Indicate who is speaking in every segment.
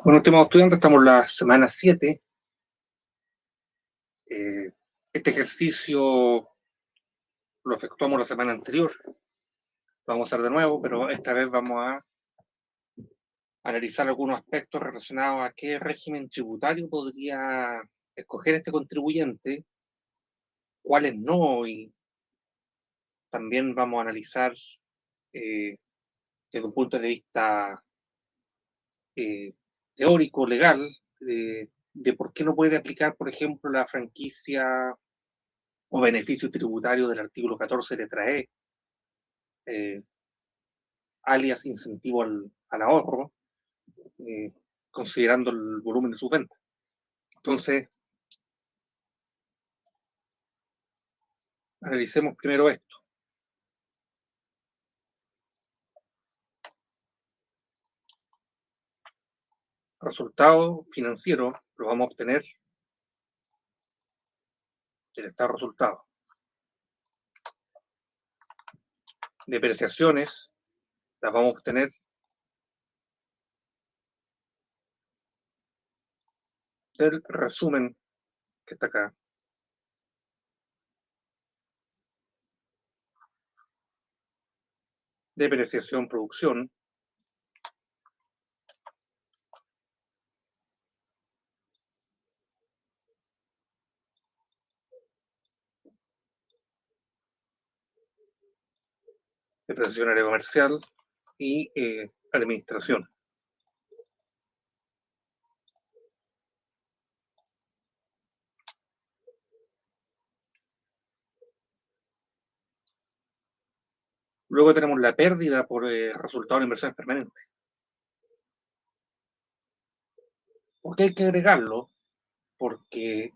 Speaker 1: Bueno, estimados estudiantes, estamos en la semana 7. Este ejercicio lo efectuamos la semana anterior. Lo vamos a hacer de nuevo, pero esta vez vamos a analizar algunos aspectos relacionados a qué régimen tributario podría escoger este contribuyente, cuáles no, y también vamos a analizar desde un punto de vista teórico, legal, de por qué no puede aplicar, por ejemplo, la franquicia o beneficio tributario del artículo 14 letra E, alias incentivo al ahorro, eh, considerando el volumen de sus ventas. Entonces, analicemos primero esto. Resultado financiero lo vamos a obtener del estado de resultado. Depreciaciones las vamos a obtener del resumen que está acá. Depreciación, producción. Depreciación área comercial y administración. Luego tenemos la pérdida por resultado de inversiones permanentes. ¿Por qué hay que agregarlo? Porque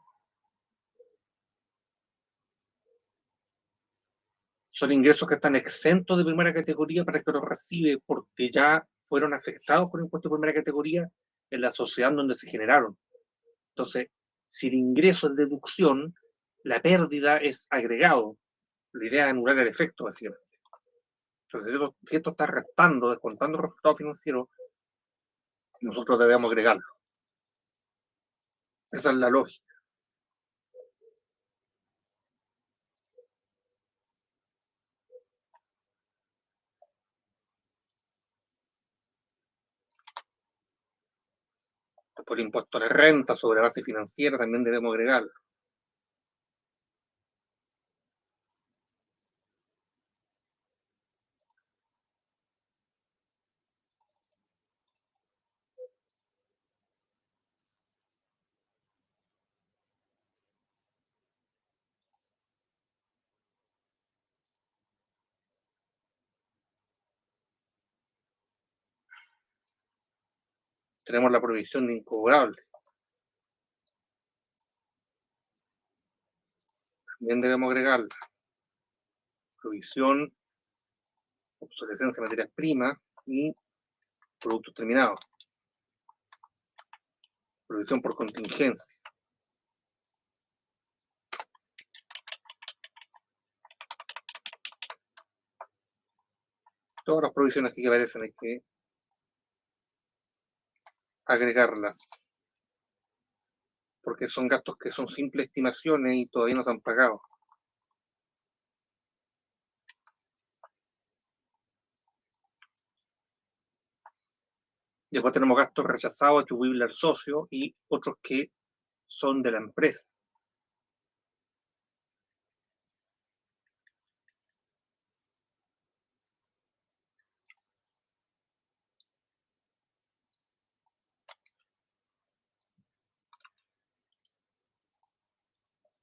Speaker 1: son ingresos que están exentos de primera categoría para que los recibe porque ya fueron afectados por impuestos de primera categoría en la sociedad donde se generaron. Entonces, si el ingreso es deducción, la pérdida es agregado. La idea es anular el efecto, básicamente. Entonces, si esto está restando, descontando el resultado financiero, nosotros debemos agregarlo. Esa es la lógica. Por impuesto a la renta sobre base financiera también debemos agregarlo. Tenemos la provisión de incobrable. También debemos agregarla. Provisión, obsolescencia de materias primas y productos terminados. Provisión por contingencia. Todas las provisiones que aparecen hay que agregarlas, porque son gastos que son simples estimaciones y todavía no se han pagado. Después tenemos gastos rechazados atribuibles al socio y otros que son de la empresa.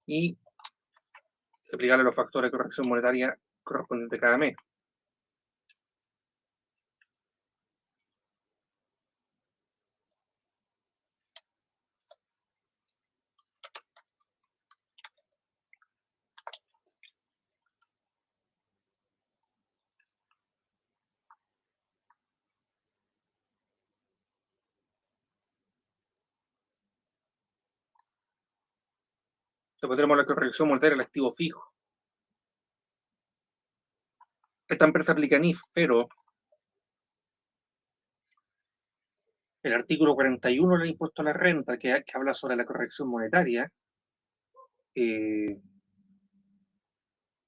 Speaker 1: Y aplicarle los factores de corrección monetaria correspondientes cada mes. Después tenemos la corrección monetaria del activo fijo. Esta empresa aplica NIF, pero el artículo 41 del impuesto a la renta, que habla sobre la corrección monetaria,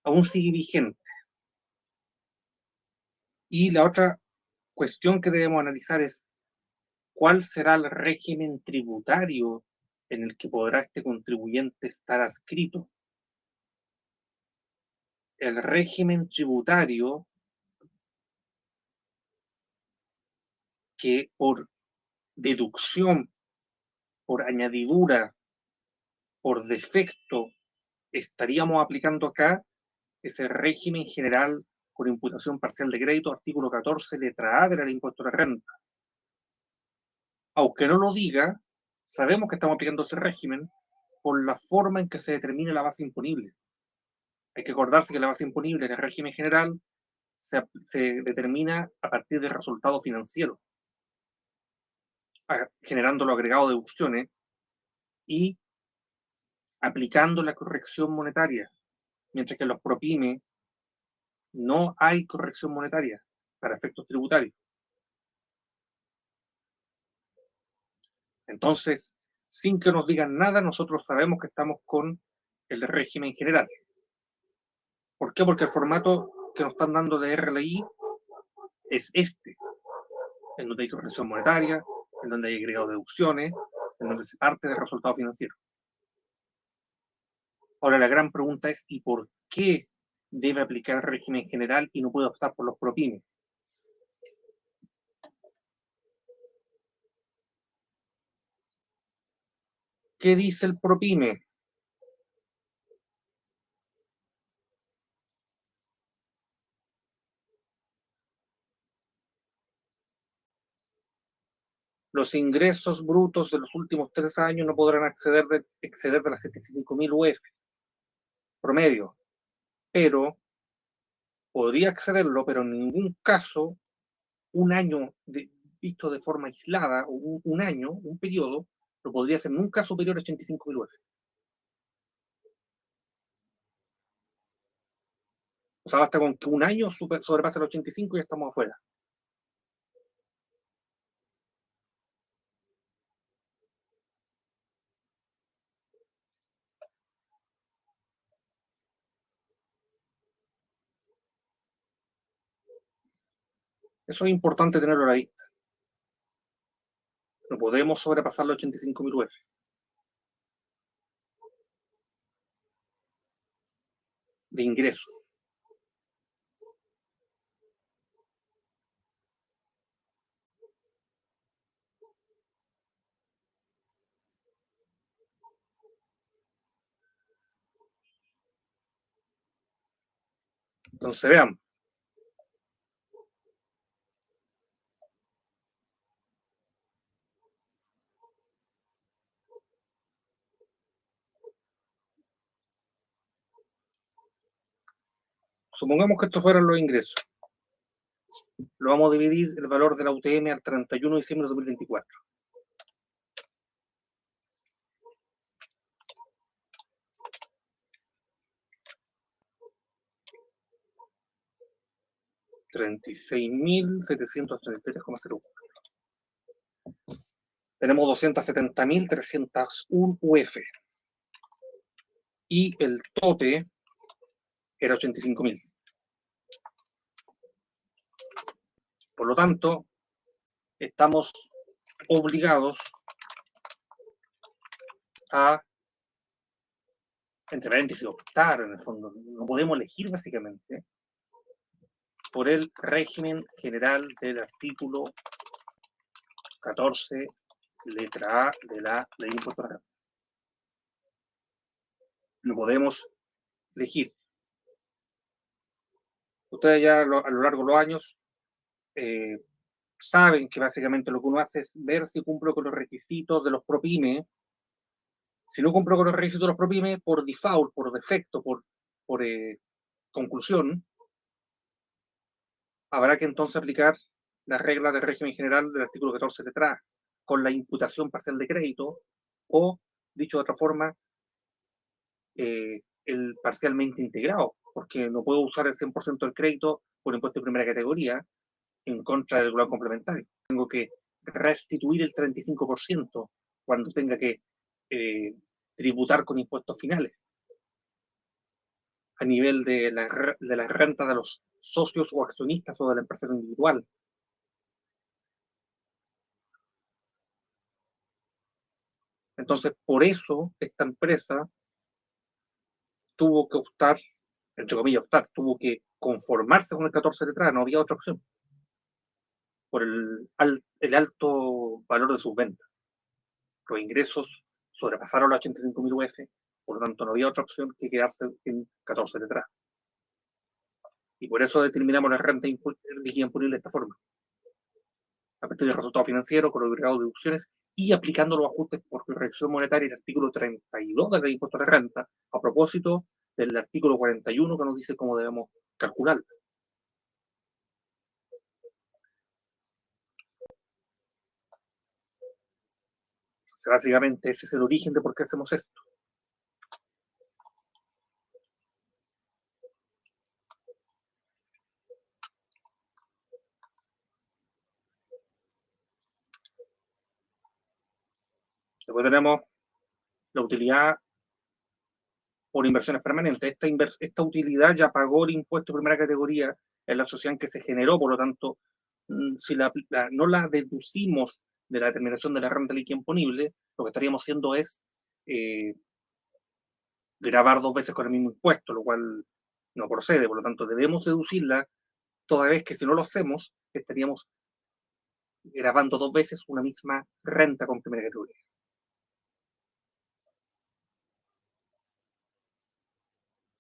Speaker 1: aún sigue vigente. Y la otra cuestión que debemos analizar es cuál será el régimen tributario en el que podrá este contribuyente estar adscrito. El régimen tributario que por deducción, por añadidura, por defecto, estaríamos aplicando acá es el régimen general con imputación parcial de crédito, artículo 14, letra A de la ley de impuesto a la renta. Aunque no lo diga, sabemos que estamos aplicando ese régimen por la forma en que se determina la base imponible. Hay que acordarse que la base imponible en el régimen general se determina a partir del resultado financiero, generando los agregados de deducciones y aplicando la corrección monetaria, mientras que en los ProPyme no hay corrección monetaria para efectos tributarios. Entonces, sin que nos digan nada, nosotros sabemos que estamos con el régimen general. ¿Por qué? Porque el formato que nos están dando de RLI es este, en donde hay corrección monetaria, en donde hay agregado deducciones, en donde se parte del resultado financiero. Ahora la gran pregunta es, ¿y por qué debe aplicar el régimen general y no puede optar por los ProPyme? ¿Qué dice el ProPyme? Los ingresos brutos de los últimos 3 años no podrán exceder de las 75.000 UF promedio, pero podría excederlo, pero en ningún caso un año visto de forma aislada, o un año, un periodo, no podría ser nunca superior a 85.000 UF. O sea, basta con que un año sobrepase el 85 y ya estamos afuera. Eso es importante tenerlo a la vista. No podemos sobrepasar los 85.000 UF. De ingresos. Entonces, vean. Supongamos que estos fueran los ingresos. Lo vamos a dividir el valor de la UTM al 31 de diciembre de 2024. $36.733,01. Tenemos 270.301 UF. Y el tope era 85.000. Por lo tanto, estamos obligados a, entre paréntesis, optar, en el fondo, no podemos elegir básicamente, por el régimen general del artículo 14, letra A de la ley de impuestos a la renta. No podemos elegir. Ustedes ya a lo largo de los años saben que básicamente lo que uno hace es ver si cumple con los requisitos de los ProPyme. Si no cumplo con los requisitos de los ProPyme, por default, por defecto, por conclusión, habrá que entonces aplicar las reglas del régimen general del artículo 14 detrás, con la imputación parcial de crédito, o, dicho de otra forma, el parcialmente integrado, porque no puedo usar el 100% del crédito por impuesto de primera categoría en contra del regular complementario. Tengo que restituir el 35% cuando tenga que tributar con impuestos finales a nivel de la renta de los socios o accionistas o de la empresa individual. Entonces, por eso esta empresa tuvo que optar, entre comillas, tuvo que conformarse con el 14 detrás, no había otra opción, por el alto valor de sus ventas. Los ingresos sobrepasaron los 85.000 UF, por lo tanto no había otra opción que quedarse en 14 detrás. Y por eso determinamos la renta líquida imponible de esta forma, a partir del resultado financiero, con los agregados de deducciones y aplicando los ajustes por corrección monetaria, el artículo 32 del impuesto de renta, a propósito del artículo 41 que nos dice cómo debemos calcular. O sea, básicamente ese es el origen de por qué hacemos esto. Después tenemos la utilidad por inversiones permanentes. Esta utilidad ya pagó el impuesto de primera categoría en la sociedad en que se generó, por lo tanto, si no la deducimos de la determinación de la renta líquida imponible, lo que estaríamos haciendo es grabar dos veces con el mismo impuesto, lo cual no procede, por lo tanto debemos deducirla, toda vez que si no lo hacemos, estaríamos grabando dos veces una misma renta con primera categoría.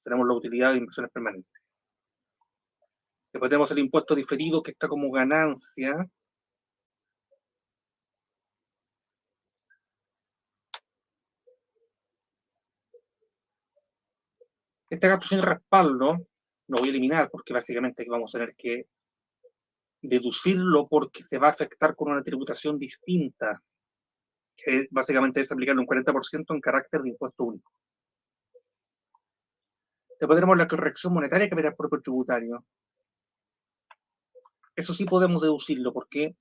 Speaker 1: Tenemos la utilidad de inversiones permanentes. Después tenemos el impuesto diferido que está como ganancia. Este gasto sin respaldo lo voy a eliminar porque básicamente aquí vamos a tener que deducirlo porque se va a afectar con una tributación distinta, que básicamente es aplicarle un 40% en carácter de impuesto único. Después tenemos la corrección monetaria que verá el propio tributario. Eso sí podemos deducirlo porque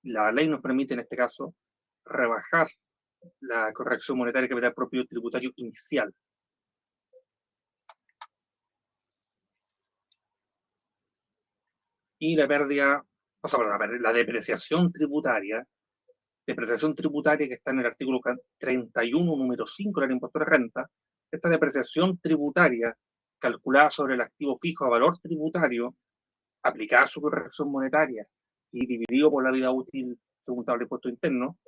Speaker 1: la ley nos permite en este caso rebajar la corrección monetaria que verá el propio tributario inicial. Y la pérdida, o sea, la depreciación tributaria que está en el artículo 31, número 5 del impuesto de renta. Esta depreciación tributaria calculada sobre el activo fijo a valor tributario, aplicada a su corrección monetaria y dividido por la vida útil según tabla de impuesto interno,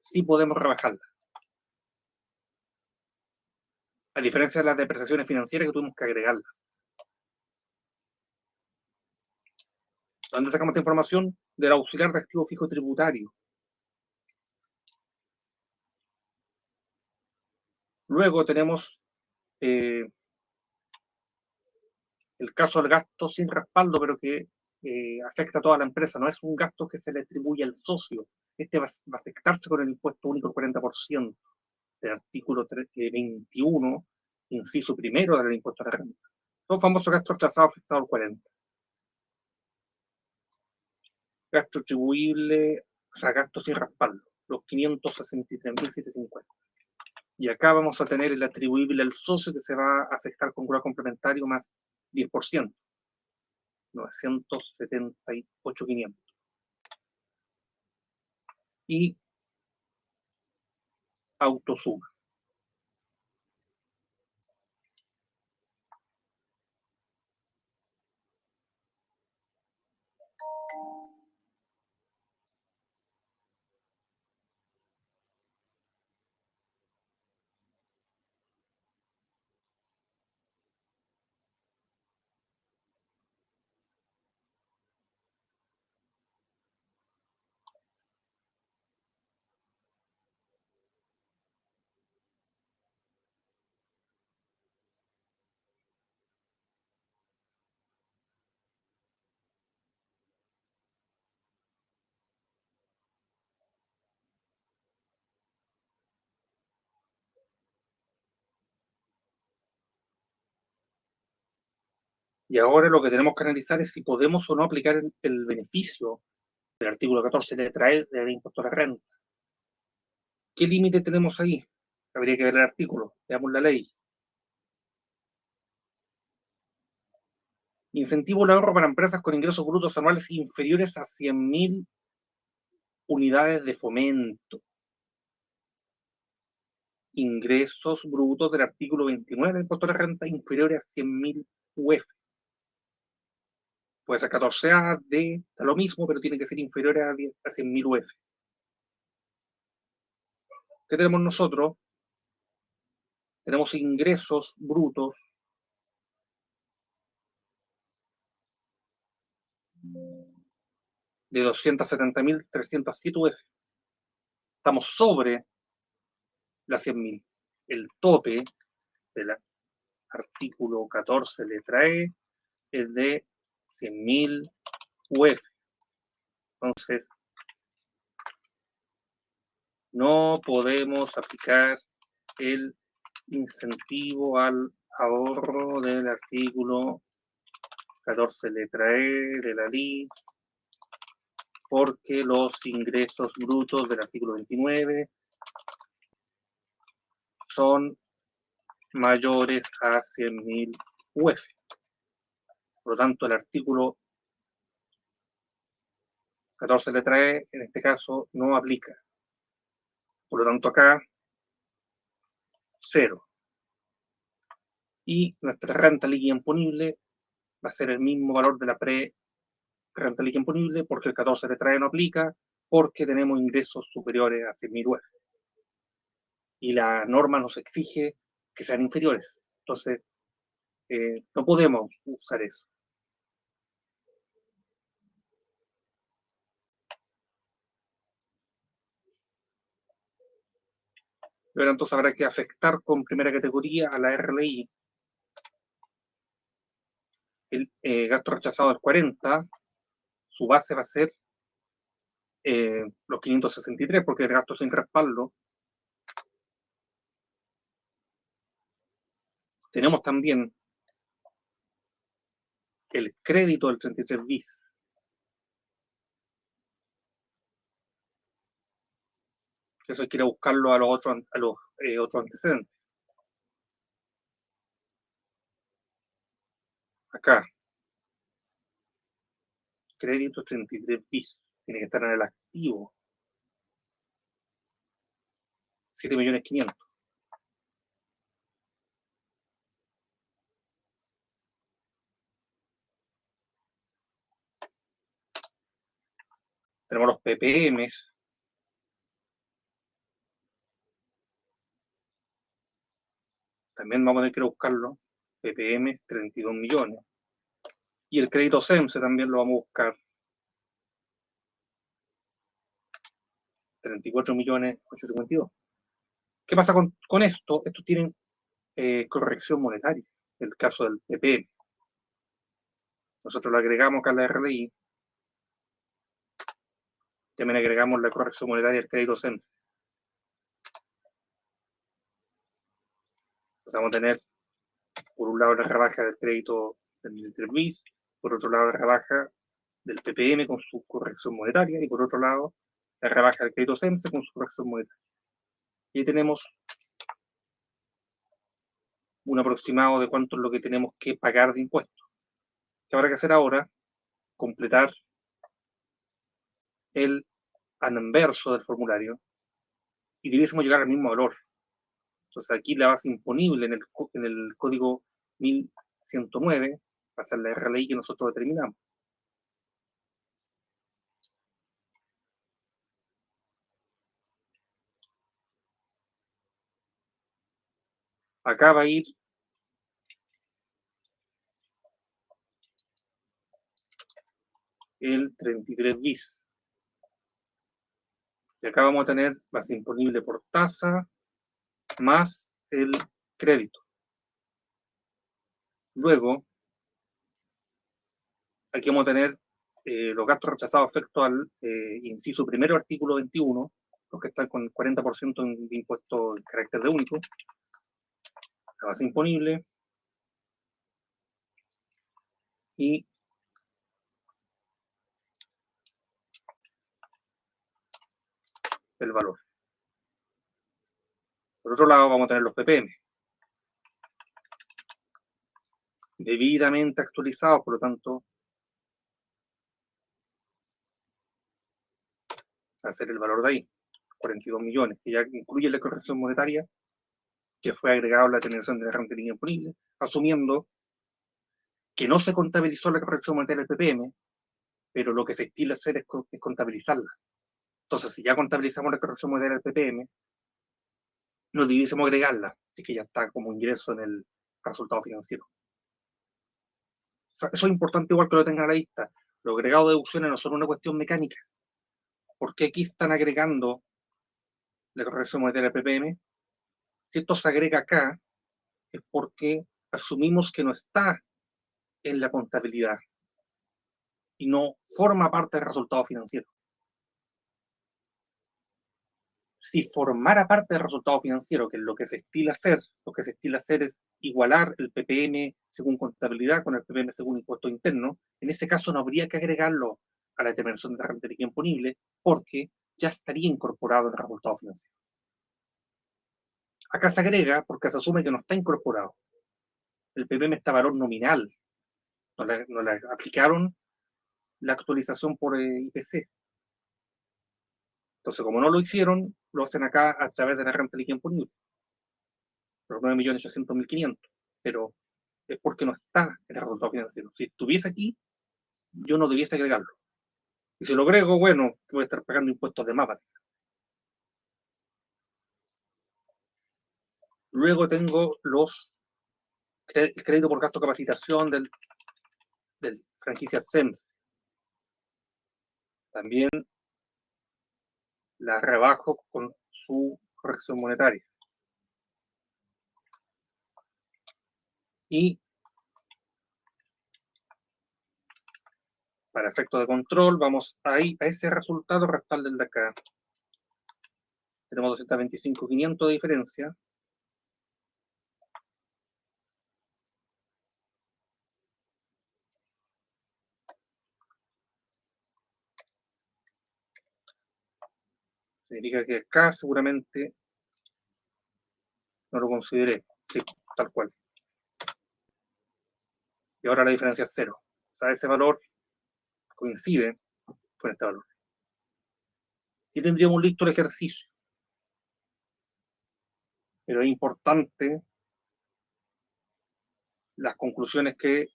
Speaker 1: sí podemos rebajarla. A diferencia de las depreciaciones financieras que tuvimos que agregarlas. ¿Dónde sacamos esta información? Del auxiliar de activo fijo tributario. Luego tenemos el caso del gasto sin respaldo, pero que afecta a toda la empresa. No es un gasto que se le atribuye al socio. Este va a afectarse con el impuesto único del 40% del artículo 21, inciso primero del impuesto a la renta. Son famosos gastos atrasados afectados al 40%. Gasto atribuible, o sea, gasto sin respaldo, los 563.750. Y acá vamos a tener el atribuible al socio que se va a afectar con grado complementario más 10%, 978.500. Y autosuma. Y ahora lo que tenemos que analizar es si podemos o no aplicar el beneficio El artículo 14 letra E del impuesto a la renta. ¿Qué límite tenemos ahí? Habría que ver el artículo. Veamos la ley. Incentivo al ahorro para empresas con ingresos brutos anuales inferiores a 100.000 unidades de fomento. Ingresos brutos del artículo 29 del impuesto a la renta inferiores a 100.000 UF. Puede ser 14A, D, da lo mismo, pero tiene que ser inferior a 100.000 UF. ¿Qué tenemos nosotros? Tenemos ingresos brutos de 270.307 UF. Estamos sobre las 100.000. El tope del artículo 14, letra E, es de 100.000 UF. Entonces, no podemos aplicar el incentivo al ahorro del artículo 14, letra E de la LI, porque los ingresos brutos del artículo 29 son mayores a 100.000 UF. Por lo tanto, el artículo 14, letra E, en este caso, no aplica. Por lo tanto, acá, 0. Y nuestra renta líquida imponible va a ser el mismo valor de la pre-renta líquida imponible, porque el 14, letra E, no aplica, porque tenemos ingresos superiores a 100.000 UF. Y la norma nos exige que sean inferiores. Entonces, no podemos usar eso. Pero entonces habrá que afectar con primera categoría a la RLI. El gasto rechazado del 40, su base va a ser los 563, porque el gasto sin respaldo. Tenemos también el crédito del 33 bis. Eso hay que ir a buscarlo a los otros antecedentes. Acá, crédito 33 bis. Tiene que estar en el activo. 7.500.000. Tenemos los PPMs. También vamos a tener que ir a buscarlo. PPM, 32 millones. Y el crédito SEMSE también lo vamos a buscar. 34.852.000. ¿Qué pasa con esto? Estos tienen corrección monetaria. El caso del PPM. Nosotros lo agregamos acá a la RLI. También agregamos la corrección monetaria del crédito SEMSE. Entonces vamos a tener, por un lado, la rebaja del crédito del 3 bis, por otro lado, la rebaja del PPM con su corrección monetaria, y por otro lado, la rebaja del crédito SEMSE con su corrección monetaria. Y ahí tenemos un aproximado de cuánto es lo que tenemos que pagar de impuestos. ¿Qué habrá que hacer ahora? Completar el anverso del formulario y debiésemos llegar al mismo valor. Entonces aquí la base imponible en el código 1109 va a ser la RLI que nosotros determinamos. Acá va a ir el 33 bis. Y acá vamos a tener base imponible por tasa más el crédito. Luego, aquí vamos a tener los gastos rechazados efecto al inciso primero, artículo 21, los que están con el 40% de impuesto en carácter de único, la base imponible, y el valor. Por otro lado, vamos a tener los ppm, debidamente actualizados, por lo tanto, va a ser el valor de ahí, 42 millones, que ya incluye la corrección monetaria, que fue agregado a la determinación de la renta libre imponible, asumiendo que no se contabilizó la corrección monetaria del ppm, pero lo que se estila hacer es contabilizarla. Entonces, si ya contabilizamos la corrección monetaria del ppm, no debiésemos agregarla, así que ya está como ingreso en el resultado financiero. O sea, eso es importante igual que lo tengan a la vista. Los agregados de deducciones no son una cuestión mecánica. ¿Por qué aquí están agregando la corrección monetaria del ppm? Si esto se agrega acá, es porque asumimos que no está en la contabilidad y no forma parte del resultado financiero. Si formara parte del resultado financiero, que es lo que se estila hacer es igualar el ppm según contabilidad con el ppm según impuesto interno, en ese caso no habría que agregarlo a la determinación de renta líquida imponible porque ya estaría incorporado en el resultado financiero. Acá se agrega porque se asume que no está incorporado. El ppm está valor nominal, no le aplicaron la actualización por IPC. Entonces, como no lo hicieron, lo hacen acá a través de la renta líquida imponible, los 9.800.500, pero es porque no está en el resultado financiero. Si estuviese aquí, yo no debiese agregarlo. Y si lo agrego, bueno, voy a estar pagando impuestos de más, básicamente. Luego tengo el crédito por gasto de capacitación del franquicia SEMS. También la rebajo con su corrección monetaria. Y para efectos de control, vamos ahí a ese resultado, restarle el de acá. Tenemos 225.500 de diferencia. Significa que acá seguramente no lo consideré, sí, tal cual. Y ahora la diferencia es 0. O sea, ese valor coincide con este valor. Y tendríamos listo el ejercicio. Pero es importante las conclusiones que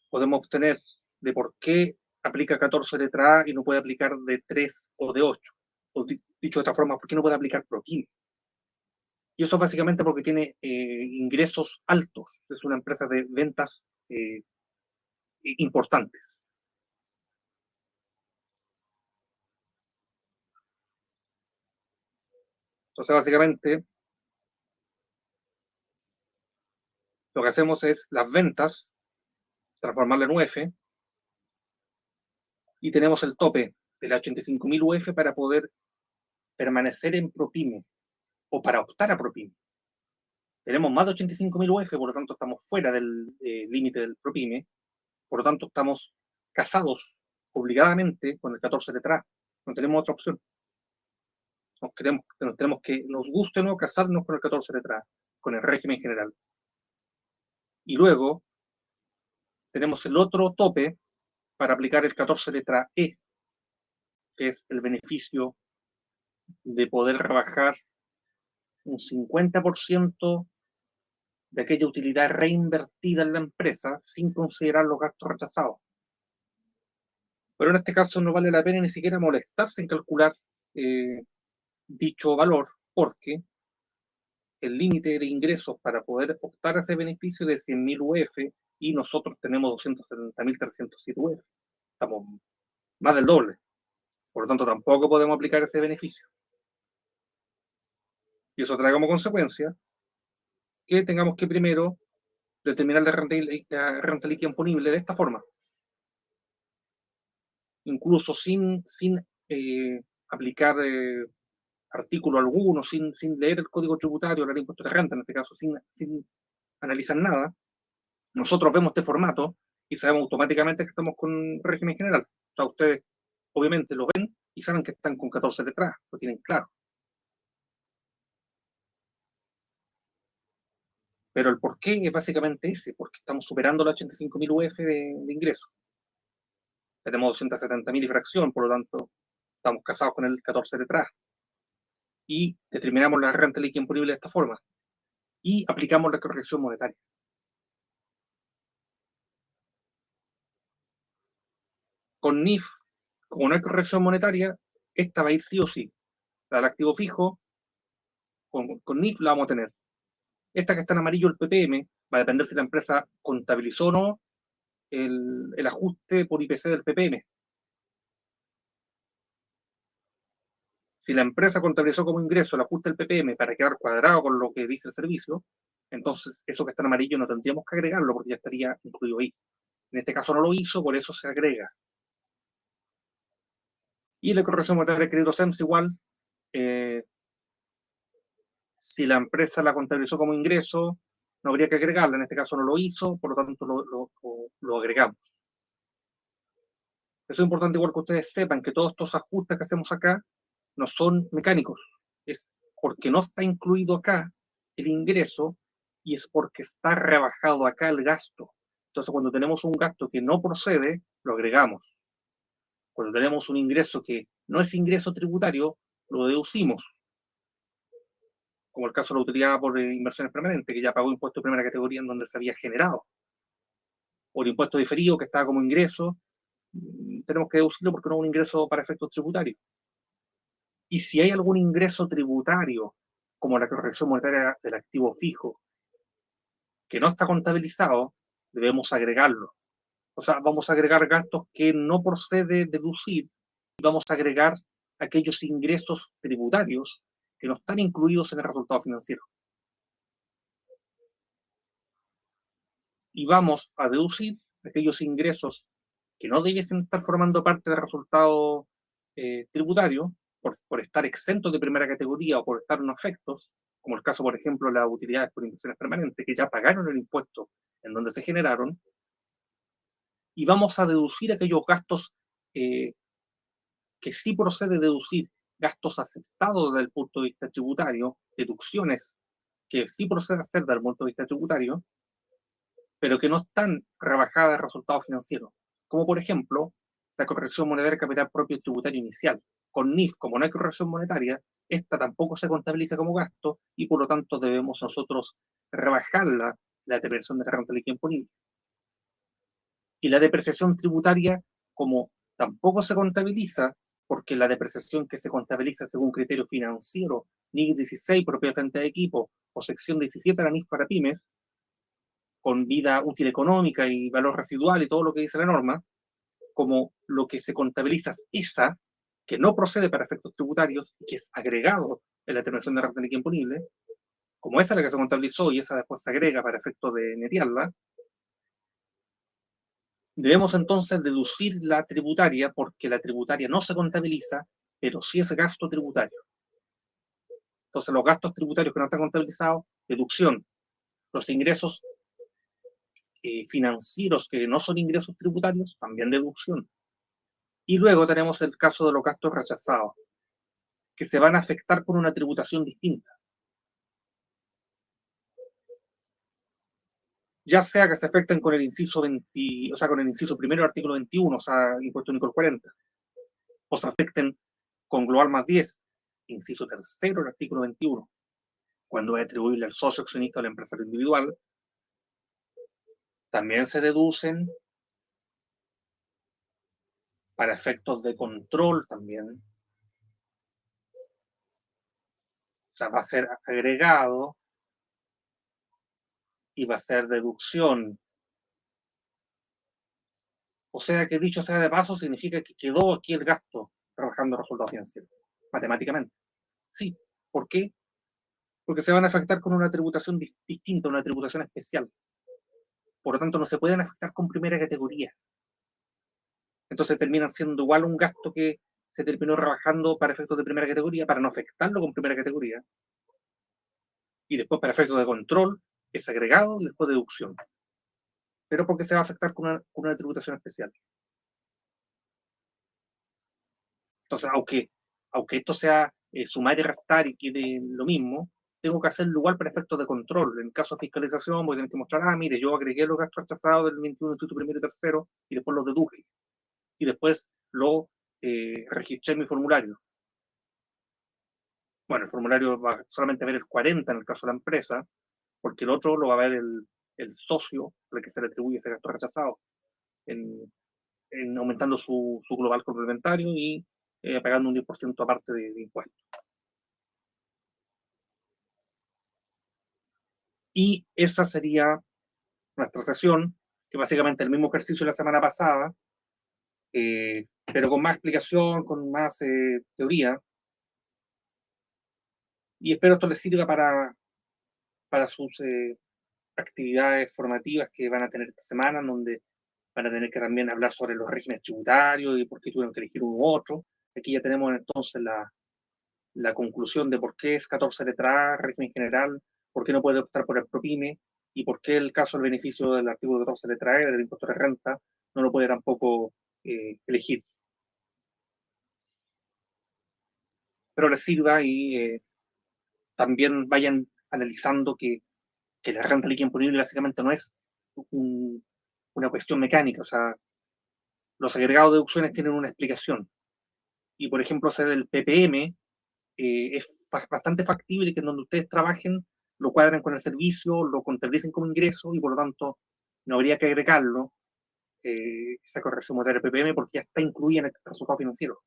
Speaker 1: podemos obtener de por qué aplica 14 letra A y no puede aplicar de 3 o de 8. O dicho de otra forma, ¿por qué no puede aplicar ProPyme? Y eso básicamente porque tiene ingresos altos. Es una empresa de ventas importantes. Entonces, básicamente, lo que hacemos es las ventas, transformarla en UF, y tenemos el tope de las 85.000 UF para poder permanecer en ProPyme o para optar a ProPyme. Tenemos más de 85.000 UF, por lo tanto estamos fuera del límite del ProPyme, por lo tanto estamos casados obligadamente con el 14 letra A. No tenemos otra opción. Tenemos que, nos guste o no, casarnos con el 14 letra A, con el régimen general. Y luego tenemos el otro tope para aplicar el 14 letra E, que es el beneficio de poder rebajar un 50% de aquella utilidad reinvertida en la empresa sin considerar los gastos rechazados. Pero en este caso no vale la pena ni siquiera molestarse en calcular dicho valor, porque el límite de ingresos para poder optar a ese beneficio es de 100.000 UF y nosotros tenemos 270.307 UF. Estamos más del doble. Por lo tanto, tampoco podemos aplicar ese beneficio. Y eso trae como consecuencia que tengamos que primero determinar la renta líquida imponible de esta forma. Incluso sin aplicar artículo alguno, sin leer el código tributario, la ley de impuestos de renta, en este caso, sin analizar nada, nosotros vemos este formato y sabemos automáticamente que estamos con régimen general. O sea, ustedes obviamente lo ven y saben que están con 14 detrás, lo tienen claro. Pero el porqué es básicamente ese, porque estamos superando los 85.000 UF de ingresos. Tenemos 270.000 y fracción, por lo tanto, estamos casados con el 14 detrás. Y determinamos la renta líquida imponible de esta forma. Y aplicamos la corrección monetaria. Con NIF, como no hay corrección monetaria, esta va a ir sí o sí. La del activo fijo, con NIF la vamos a tener. Esta que está en amarillo, el PPM, va a depender si la empresa contabilizó o no el ajuste por IPC del PPM. Si la empresa contabilizó como ingreso el ajuste del PPM para quedar cuadrado con lo que dice el servicio, entonces eso que está en amarillo no tendríamos que agregarlo porque ya estaría incluido ahí. En este caso no lo hizo, por eso se agrega. Y la corrección monetaria de crédito SEMS igual, si la empresa la contabilizó como ingreso, no habría que agregarla, en este caso no lo hizo, por lo tanto lo agregamos. Eso es importante igual que ustedes sepan que todos estos ajustes que hacemos acá no son mecánicos, es porque no está incluido acá el ingreso y es porque está rebajado acá el gasto. Entonces cuando tenemos un gasto que no procede, lo agregamos. Cuando tenemos un ingreso que no es ingreso tributario, lo deducimos, como el caso de la utilidad por inversiones permanentes, que ya pagó impuesto de primera categoría en donde se había generado, o el impuesto diferido que estaba como ingreso, tenemos que deducirlo porque no es un ingreso para efectos tributarios. Y si hay algún ingreso tributario, como la corrección monetaria del activo fijo, que no está contabilizado, debemos agregarlo. O sea, vamos a agregar gastos que no procede deducir y vamos a agregar aquellos ingresos tributarios que no están incluidos en el resultado financiero. Y vamos a deducir aquellos ingresos que no debiesen estar formando parte del resultado tributario por estar exentos de primera categoría o por estar no efectos, como el caso, por ejemplo, de las utilidades por inversiones permanentes, que ya pagaron el impuesto en donde se generaron, y vamos a deducir aquellos gastos que sí procede deducir, gastos aceptados desde el punto de vista tributario, deducciones que sí procede hacer desde el punto de vista tributario, pero que no están rebajadas de resultados financieros, como por ejemplo la corrección monetaria de capital propio tributario inicial. Con NIF, como no hay corrección monetaria, esta tampoco se contabiliza como gasto y por lo tanto debemos nosotros rebajarla, la depreciación de la renta líquida imponible. Y la depreciación tributaria, como tampoco se contabiliza, porque la depreciación que se contabiliza según criterio financiero, NIF 16, propiedad frente de equipo, o sección 17 de la NIF para pymes, con vida útil económica y valor residual y todo lo que dice la norma, como lo que se contabiliza es esa, que no procede para efectos tributarios y que es agregado en la determinación de renta líquida imponible, como esa es la que se contabilizó y esa después se agrega para efectos de netearla, debemos entonces deducir la tributaria porque la tributaria no se contabiliza, pero sí es gasto tributario. Entonces los gastos tributarios que no están contabilizados, deducción. Los ingresos financieros que no son ingresos tributarios, también deducción. Y luego tenemos el caso de los gastos rechazados, que se van a afectar por una tributación distinta. Ya sea que se afecten con el inciso 20, o sea, con el inciso primero del artículo 21, o sea, impuesto único al 40, o se afecten con global más 10, inciso tercero del artículo 21, cuando es atribuible al socio accionista o al empresario individual, también se deducen para efectos de control también. O sea, va a ser agregado y va a ser deducción. O sea que dicho sea de paso, significa que quedó aquí el gasto trabajando el resultado financiero, matemáticamente. Sí. ¿Por qué? Porque se van a afectar con una tributación distinta, una tributación especial. Por lo tanto, no se pueden afectar con primera categoría. Entonces terminan siendo igual un gasto que se terminó rebajando para efectos de primera categoría, para no afectarlo con primera categoría. Y después para efectos de control es agregado y después deducción. Pero porque se va a afectar con una tributación especial. Entonces, aunque esto sea sumar y restar y quede lo mismo, tengo que hacerlo igual para efectos de control. En caso de fiscalización, voy a tener que mostrar, mire, yo agregué los gastos rechazados del 21, instituto primero y tercero, y después los deduje. Y después lo registré en mi formulario. Bueno, el formulario va solamente a ver el 40 en el caso de la empresa, porque el otro lo va a ver el socio al que se le atribuye ese gasto rechazado, en aumentando su global complementario y pagando un 10% aparte de impuestos. Y esa sería nuestra sesión, que básicamente el mismo ejercicio de la semana pasada, pero con más explicación, con más teoría. Y espero esto les sirva para sus actividades formativas que van a tener esta semana, donde van a tener que también hablar sobre los regímenes tributarios y por qué tuvieron que elegir uno u otro. Aquí ya tenemos entonces la conclusión de por qué es 14 letra A, régimen general, por qué no puede optar por el PROPYME y por qué el caso del beneficio del artículo 14 letra E del impuesto de renta no lo puede tampoco elegir. Pero les sirva y también vayan analizando que la renta líquida imponible básicamente no es un, una cuestión mecánica, o sea, los agregados de deducciones tienen una explicación. Y por ejemplo, hacer el PPM es bastante factible que en donde ustedes trabajen lo cuadren con el servicio, lo contabilicen como ingreso y por lo tanto no habría que agregarlo, esa corrección monetaria del PPM, porque ya está incluida en el resultado financiero.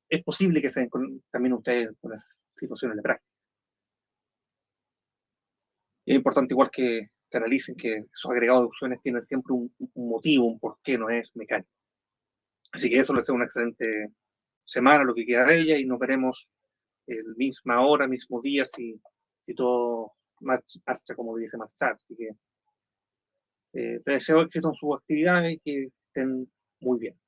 Speaker 1: Es posible que se den también ustedes con esas situaciones de práctica. Y es importante igual que analicen que esos agregados de opciones tienen siempre un motivo, un porqué, no es mecánico. Así que eso les deseo una excelente semana, lo que queda de ella, y nos veremos el misma hora, mismo día, si todo marcha como dice marchar. Así que te deseo éxito en sus actividades y que estén muy bien.